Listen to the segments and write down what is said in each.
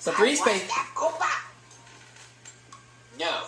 So 3 space. No.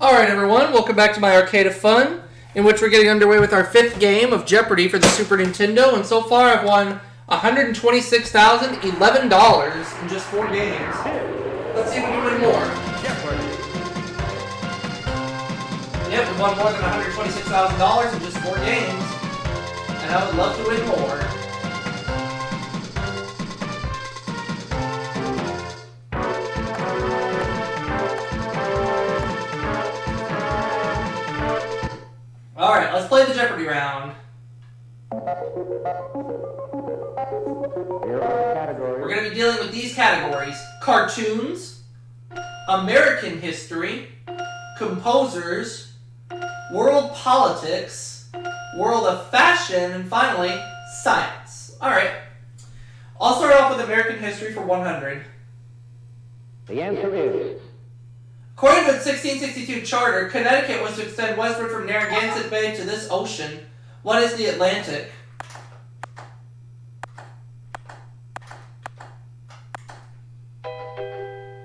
Alright everyone, welcome back to my Arcade of Fun, in which we're getting underway with our 5th game of Jeopardy for the Super Nintendo, and so far I've won $126,011 in just 4 games. Let's see if we can win more. Yep, we've won more than $126,000 in just 4 games, and I would love to win more. Alright, let's play the Jeopardy round. We're going to be dealing with these categories: cartoons, American history, composers, world politics, world of fashion, and finally, science. Alright, I'll start off with American history for 100. The answer is... According to the 1662 charter, Connecticut was to extend westward from Narragansett Bay to this ocean. What is the Atlantic?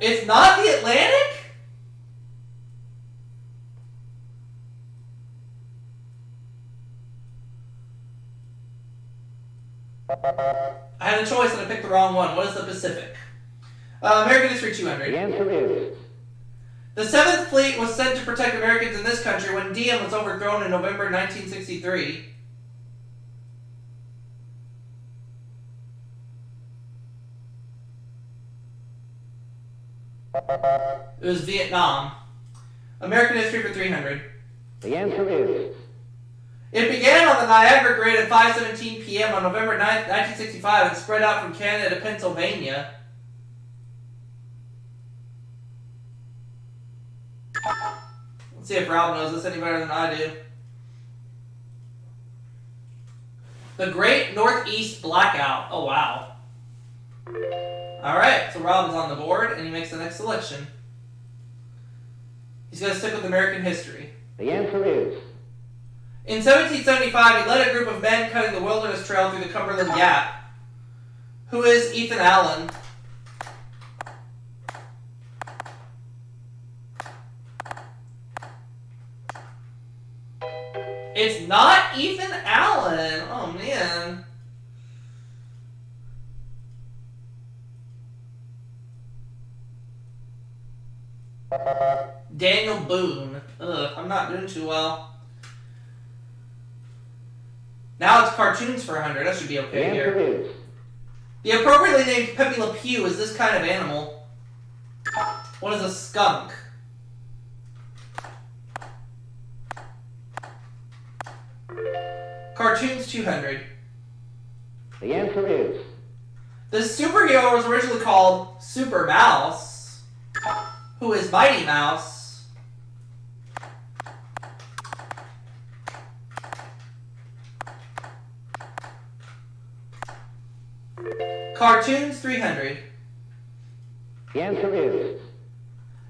It's not the Atlantic? I had a choice and I picked the wrong one. What is the Pacific? American history 200. The answer is... The 7th Fleet was sent to protect Americans in this country when Diem was overthrown in November 1963. It was Vietnam. American history for 300. The answer is... It began on the Niagara Grade at 5:17 p.m. on November 9th, 1965 and spread out from Canada to Pennsylvania. Let's see if Rob knows this any better than I do. The Great Northeast Blackout. Oh, wow. Alright, so Rob is on the board, and he makes the next selection. He's going to stick with American history. The answer is... In 1775, he led a group of men cutting the Wilderness Trail through the Cumberland Gap. Who is Ethan Allen? It's not Ethan Allen. Oh, man. Daniel Boone. Ugh, I'm not doing too well. Now it's cartoons for 100. That should be okay here. Is... The appropriately named Pepe Le Pew is this kind of animal. What is a skunk? Cartoons 200. The answer is... The superhero was originally called Super Mouse. Who is Mighty Mouse? Cartoons 300. The answer is...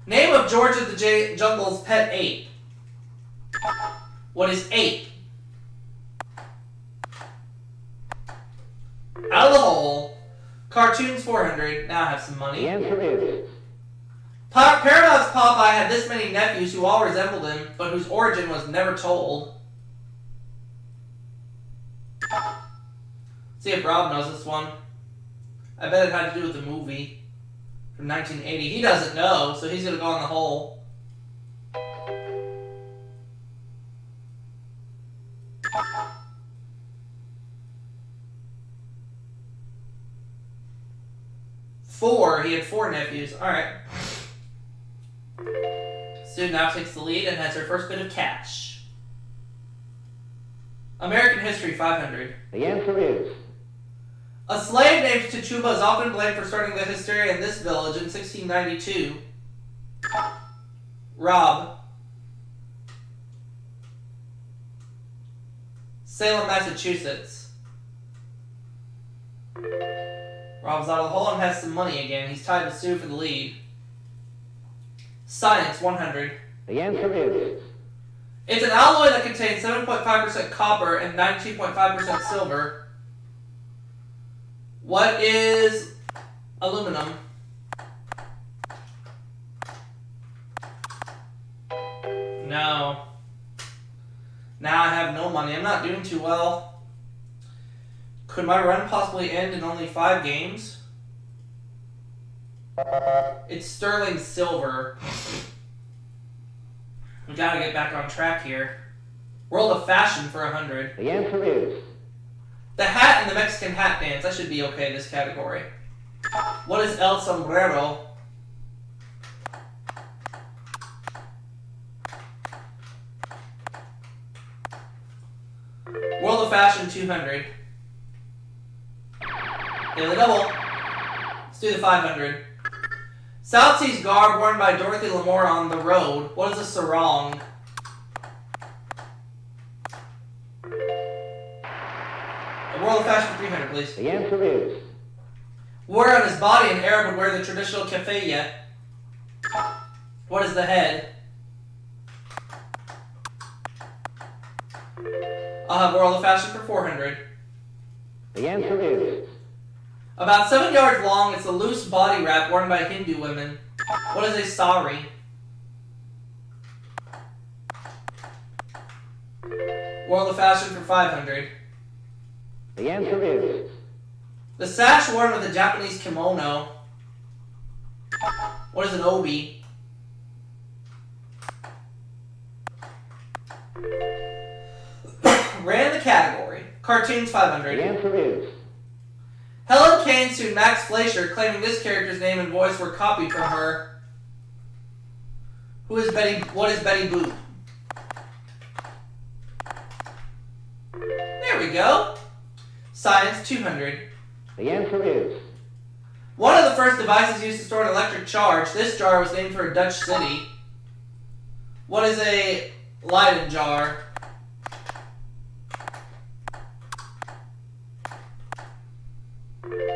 Name of George of the Jungle's pet ape. What is ape? Out of the hole. Cartoons 400. Now I have some money. The answer is... Paramount's Popeye had this many nephews who all resembled him, but whose origin was never told. See if Rob knows this one. I bet it had to do with the movie from 1980. He doesn't know, so he's going to go on the hole. Four. He had 4 nephews. Alright. student now takes the lead and has her first bit of cash. American history, 500. The answer is A slave named Tituba is often blamed for starting the hysteria in this village in 1692. Rob. Salem, Massachusetts. Rob's out of the hole and has some money again. He's tied with Sue for the lead. Science, 100. the answer is It's an alloy that contains 7.5% copper and 92.5% silver. What is aluminum? No. Now I have no money. I'm not doing too well. Could my run possibly end in only 5 games? It's sterling silver. We gotta get back on track here. World of fashion for 100. the answer is The hat and the Mexican hat dance. I should be okay in this category. What is El Sombrero? World of fashion 200. Daily double. Let's do the 500. South Seas garb worn by Dorothy Lamour on the road. What is a sarong? World of fashion 300, please. the answer is Wore on his body, an Arab would wear the traditional keffiyeh. What is the head? I'll have World of Fashion for 400. the answer is About 7 yards long, it's a loose body wrap worn by Hindu women. What is a sari? World of Fashion for 500. the answer is The sash worn with a Japanese kimono. What is an obi? Ran the category. Cartoons, 500. the answer is Helen Kane sued Max Fleischer, claiming this character's name and voice were copied from her. Who is Betty? What is Betty Boop? There we go. Science, 200. the answer is One of the first devices used to store an electric charge. This jar was named for a Dutch city. What is a Leyden jar?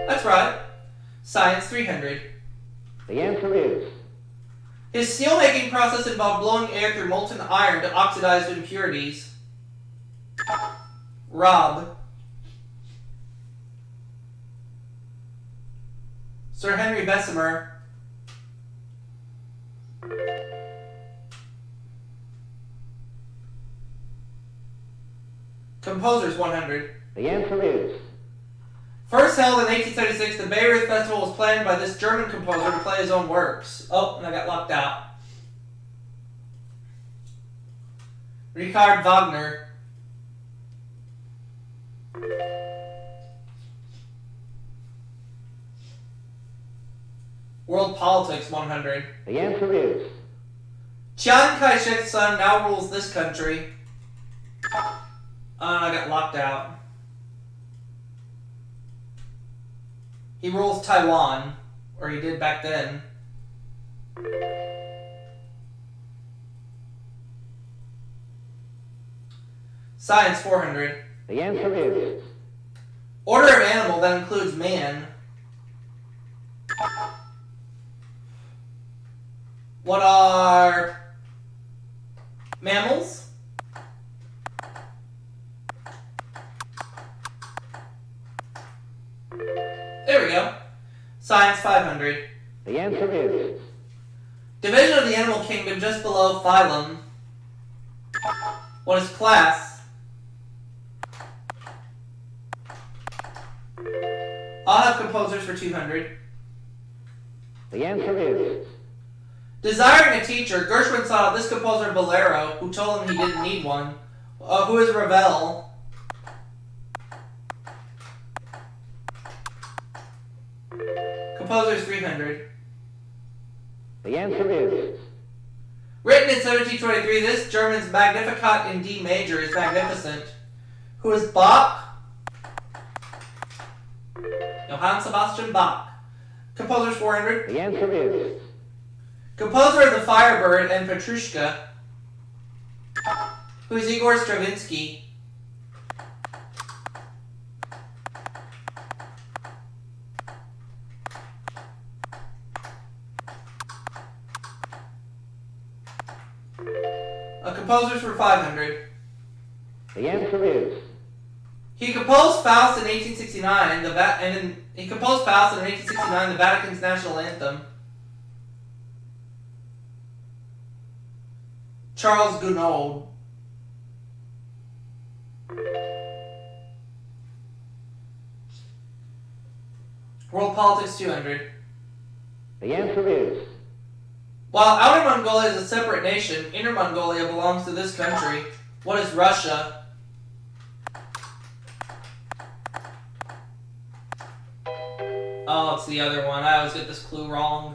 That's right. Science, 300. the answer is His steelmaking process involved blowing air through molten iron to oxidize impurities. Rob. Sir Henry Bessemer. Composers, 100. the answer is First held in 1876, the Bayreuth Festival was planned by this German composer to play his own works. Oh, and I got locked out. Richard Wagner. World Politics, 100. the answer is Chiang Kai-shek's son now rules this country. I got locked out. He rules Taiwan, or he did back then. Science, 400. the answer is Order of animal that includes man. What are mammals? There we go. Science, 500. the answer is Division of the animal kingdom just below phylum. What is class? I'll have composers for 200. the answer is Desiring a teacher, Gershwin sought out this composer Bolero, who told him he didn't need one. Who is Ravel? Composers, 300. the answer is Written in 1723, this German's Magnificat in D major is magnificent. Who is Bach? Johann Sebastian Bach. Composer's 400. The answer is Composer of The Firebird and Petrushka. Who is Igor Stravinsky? Composers for 500. the answer is He composed Faust in 1869. He composed Faust in 1869, the Vatican's national anthem. Charles Gounod. World Politics 200. the answer is While Outer Mongolia is a separate nation, Inner Mongolia belongs to this country. What is Russia? Oh, it's the other one. I always get this clue wrong.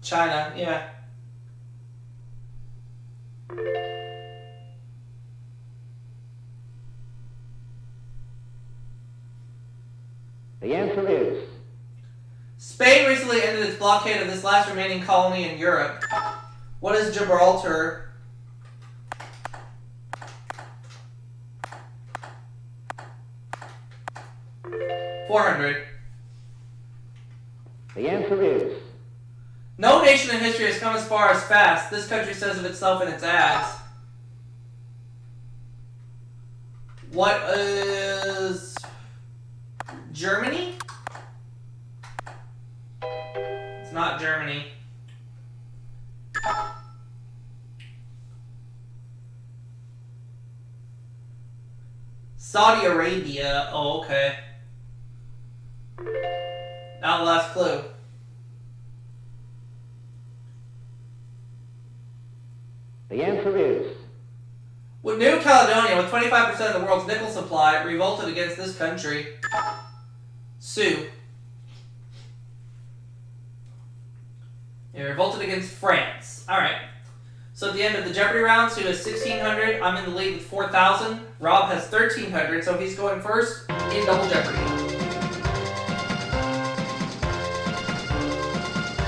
China, yeah. the answer is Spain recently ended its blockade of this last remaining colony in Europe. What is Gibraltar? $400. the answer is No nation in history has come as far as fast. This country says of itself in its ads. What is Germany? It's not Germany. Saudi Arabia. Oh, okay. Now the last clue. the answer is When New Caledonia, with 25% of the world's nickel supply, revolted against this country. Sioux. It revolted against France. Alright. So at the end of the Jeopardy round, Sioux has 1,600. I'm in the lead with 4,000. Rob has 1,300, so he's going first in Double Jeopardy.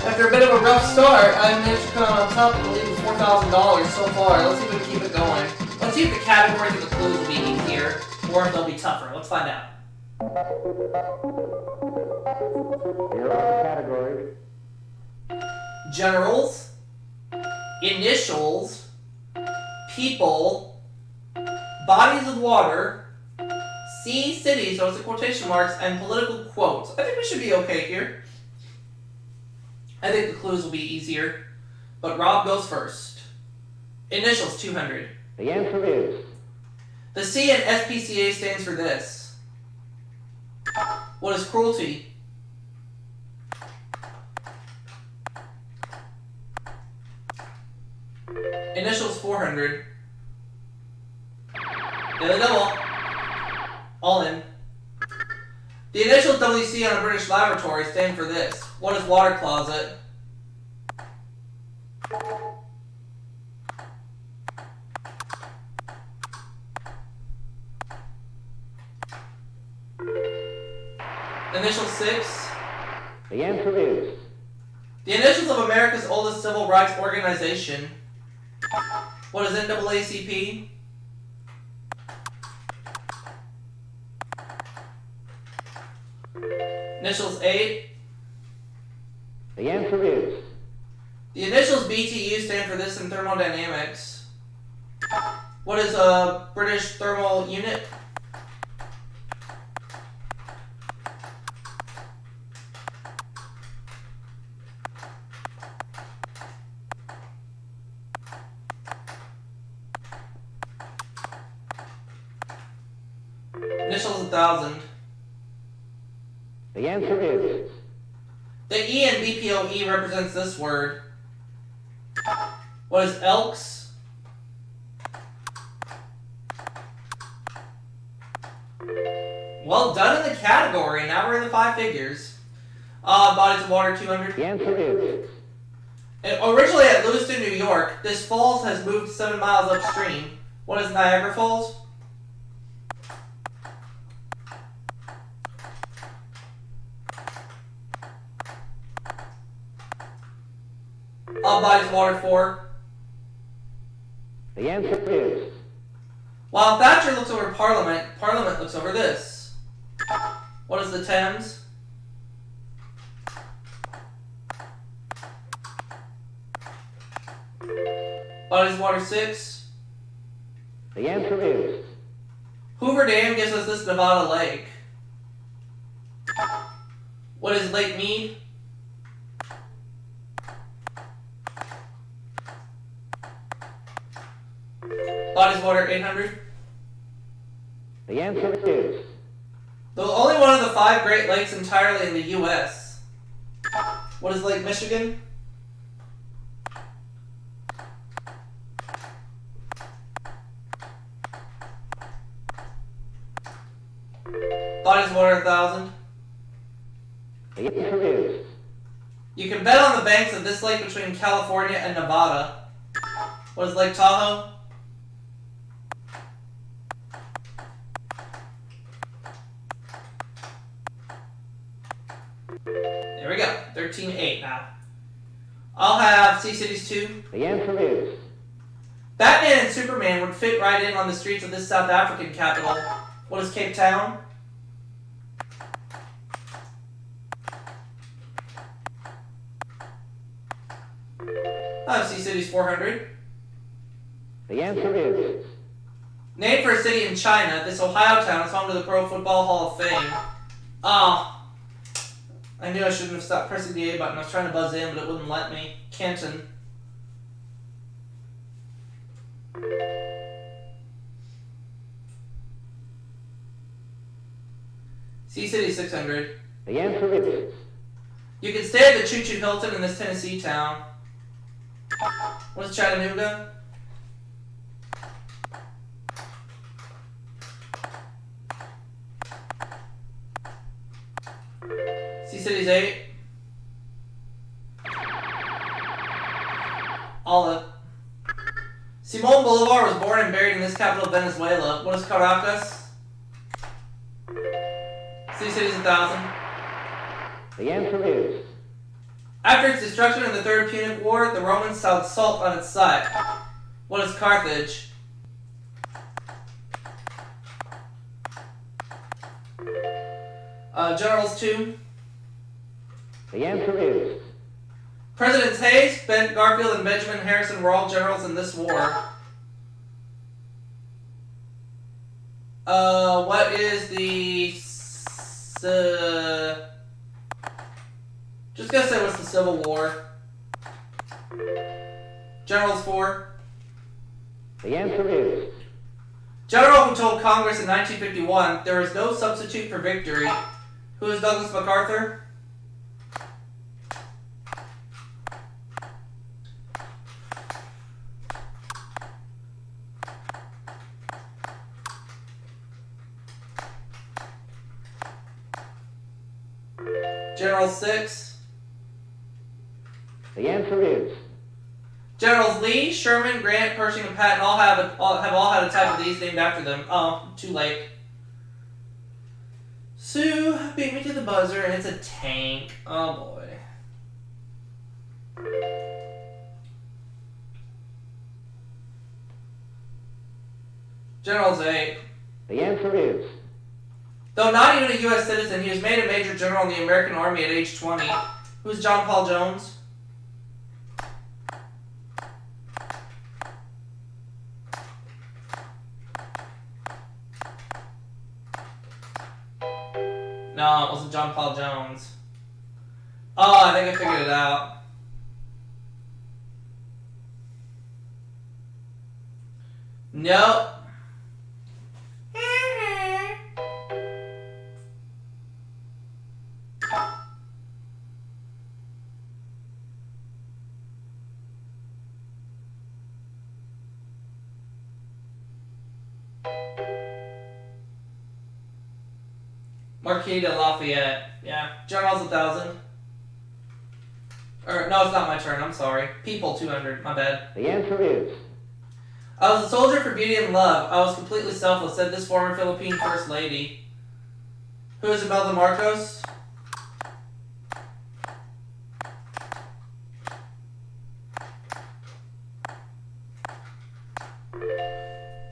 After a bit of a rough start, I managed to come out on top of the lead with $4,000 so far. Let's see if we can keep it going. Let's see if the categories and the clues will be easier, or if they'll be tougher. Let's find out. Here are the categories. Generals, initials, people, bodies of water, sea, city, so it's in quotation marks, and political quotes. I think we should be okay here. I think the clues will be easier, but Rob goes first. Initials, 200. The answer is The C in SPCA stands for this. What is cruelty? Initials 400. Daily double. All in. The initials WC on a British laboratory stand for this. What is water closet? Initials 6. the answer is The initials of America's oldest civil rights organization. What is NAACP? Initials 8. the answer is The initials BTU stand for this in thermodynamics. What is a British thermal unit? Initials 1,000. the answer is The E in BPOE represents this word. What is Elks? Well done in the category. Now we're in the 5 figures. Bodies of water, 200. The answer is. And originally at Lewiston, New York, this falls has moved 7 miles upstream. What is Niagara Falls? Bodies of water, 4. The answer is. While Thatcher looks over Parliament, Parliament looks over this. What is the Thames? Bodies of water, 6. The answer is. Hoover Dam gives us this Nevada lake. What is Lake Mead? Bodies of water, 800. The answer is. The only one of the 5 Great Lakes entirely in the U.S. What is Lake Michigan? Bodies of water, 1,000. The answer is. You can bet on the banks of this lake between California and Nevada. What is Lake Tahoe? There we go. 13-8 now. I'll have Sea Cities 2. The answer is. Batman and Superman would fit right in on the streets of this South African capital. What is Cape Town? I have Sea Cities 400. The answer is. Named for a city in China, this Ohio town is home to the Pro Football Hall of Fame. Ah, I knew I shouldn't have stopped pressing the A button. I was trying to buzz in, but it wouldn't let me. Canton. Sea City 600. The answer is. You can stay at the Choo Choo Hilton in this Tennessee town. What is Chattanooga? Sea Cities 8. Olive. Simon Bolivar was born and buried in this capital of Venezuela. What is Caracas? Sea Cities 1,000. The answer is. After its destruction in the Third Punic War, the Romans sowed salt on its site. What is Carthage? Generals 2. The answer is. Presidents Hayes, Ben Garfield, and Benjamin Harrison were all generals in this war. What is the... just gonna say what's the Civil War. Generals 4. The answer is. General who told Congress in 1951 there is no substitute for victory. Who is Douglas MacArthur? General 6. The answer is. Generals Lee, Sherman, Grant, Pershing, and Patton all have had a type of these named after them. Oh, too late. Sue beat me to the buzzer, and it's a tank. Oh boy. General's 8. The answer is. Though not even a U.S. citizen, he was made a major general in the American Army at age 20. Who's John Paul Jones? No, it wasn't John Paul Jones. Oh, I think I figured it out. Nope. Marquis de Lafayette. Yeah. Generals 1,000. Or, no, it's not my turn. I'm sorry. People 200. My bad. The answer is. I was a soldier for beauty and love. I was completely selfless, said this former Philippine First Lady. Who is Imelda Marcos?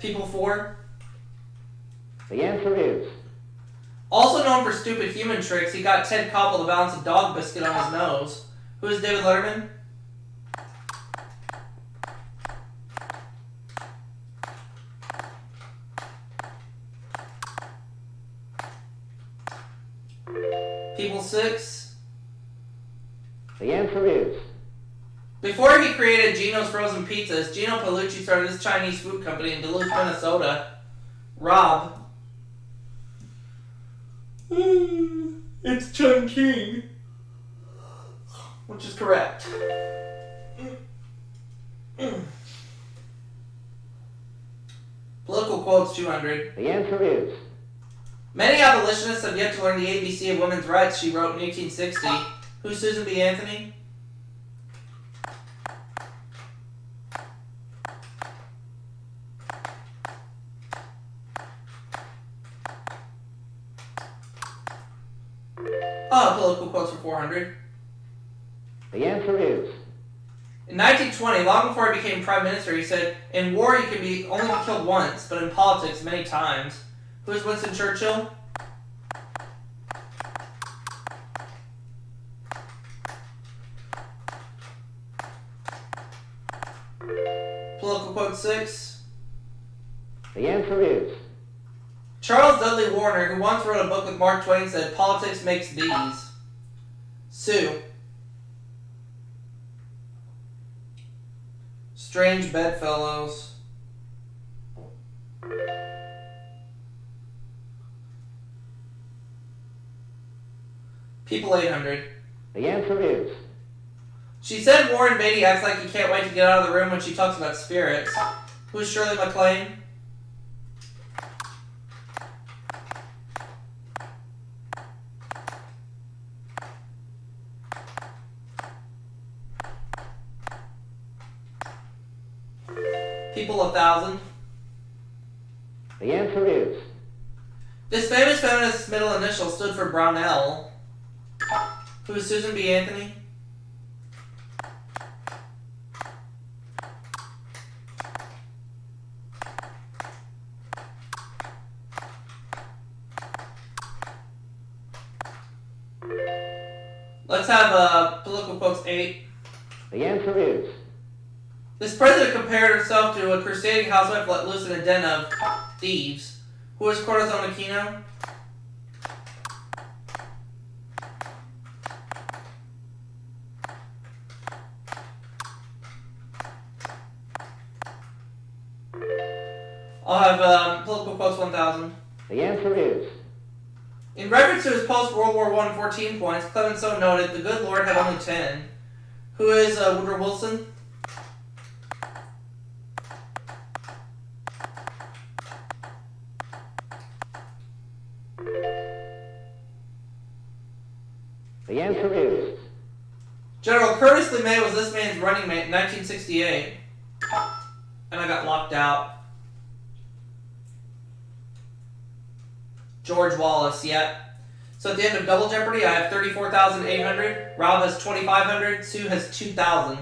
People 4. The answer is. Also known for stupid human tricks, he got Ted Koppel to balance a dog biscuit on his nose. Who is David Letterman? People 6. The answer is. Before he created Gino's Frozen Pizzas, Gino Paolucci started his Chinese food company in Duluth, Minnesota. Rob. It's Chungking. Which is correct. Political quotes 200. The answer is. Many abolitionists have yet to learn the ABC of women's rights, she wrote in 1860. Who's Susan B. Anthony? Political quotes for 400. The answer is. In 1920, long before he became prime minister, he said, "In war you can only be killed once, but in politics many times." Who is Winston Churchill? Political quote 6. The answer is. Charles Dudley Warner, who once wrote a book with Mark Twain, said, "Politics makes these." Sue. Strange bedfellows. People 800. The answer is. She said Warren Beatty acts like he can't wait to get out of the room when she talks about spirits. Who's Shirley MacLaine? People 1,000. The answer is. This famous feminist's middle initial stood for Brownell. Who is Susan B. Anthony? Let's have political quotes 8. The answer is. This president compared himself to a crusading housewife let loose in a den of thieves. Who is Corazon Aquino? I'll have political quotes 1,000. The answer is. In reference to his post-World War I 14 points, Clemenceau noted the good Lord had only 10. Who is Woodrow Wilson? The answer is. General Curtis LeMay was this man's running mate in 1968. And I got locked out. George Wallace, yep. So at the end of Double Jeopardy, I have 34,800. Rob has 2,500. Sue has 2,000.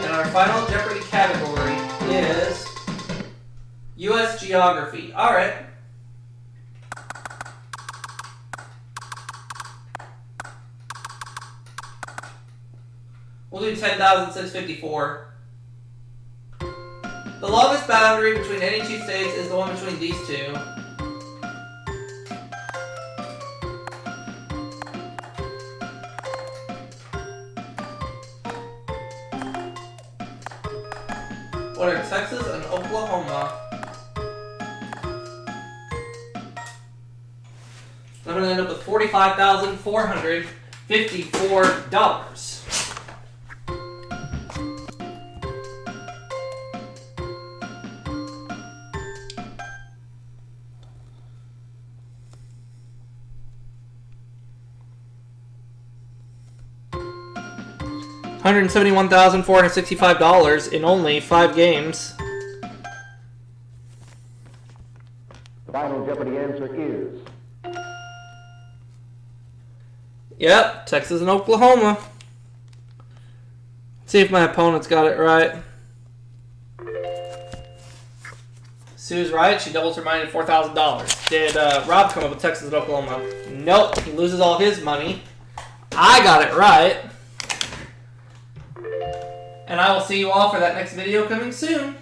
And our final Jeopardy category is U.S. Geography. All right. We'll do 10,654. The longest boundary between any two states is the one between these two. What are Texas and Oklahoma? I'm going to end up with 45,400. $54. $171,465 in only 5 games. The final Jeopardy answer is... Yep, Texas and Oklahoma. See if my opponent's got it right. Sue's right. She doubles her money to $4,000. Did Rob come up with Texas and Oklahoma? Nope. He loses all his money. I got it right. And I will see you all for that next video coming soon.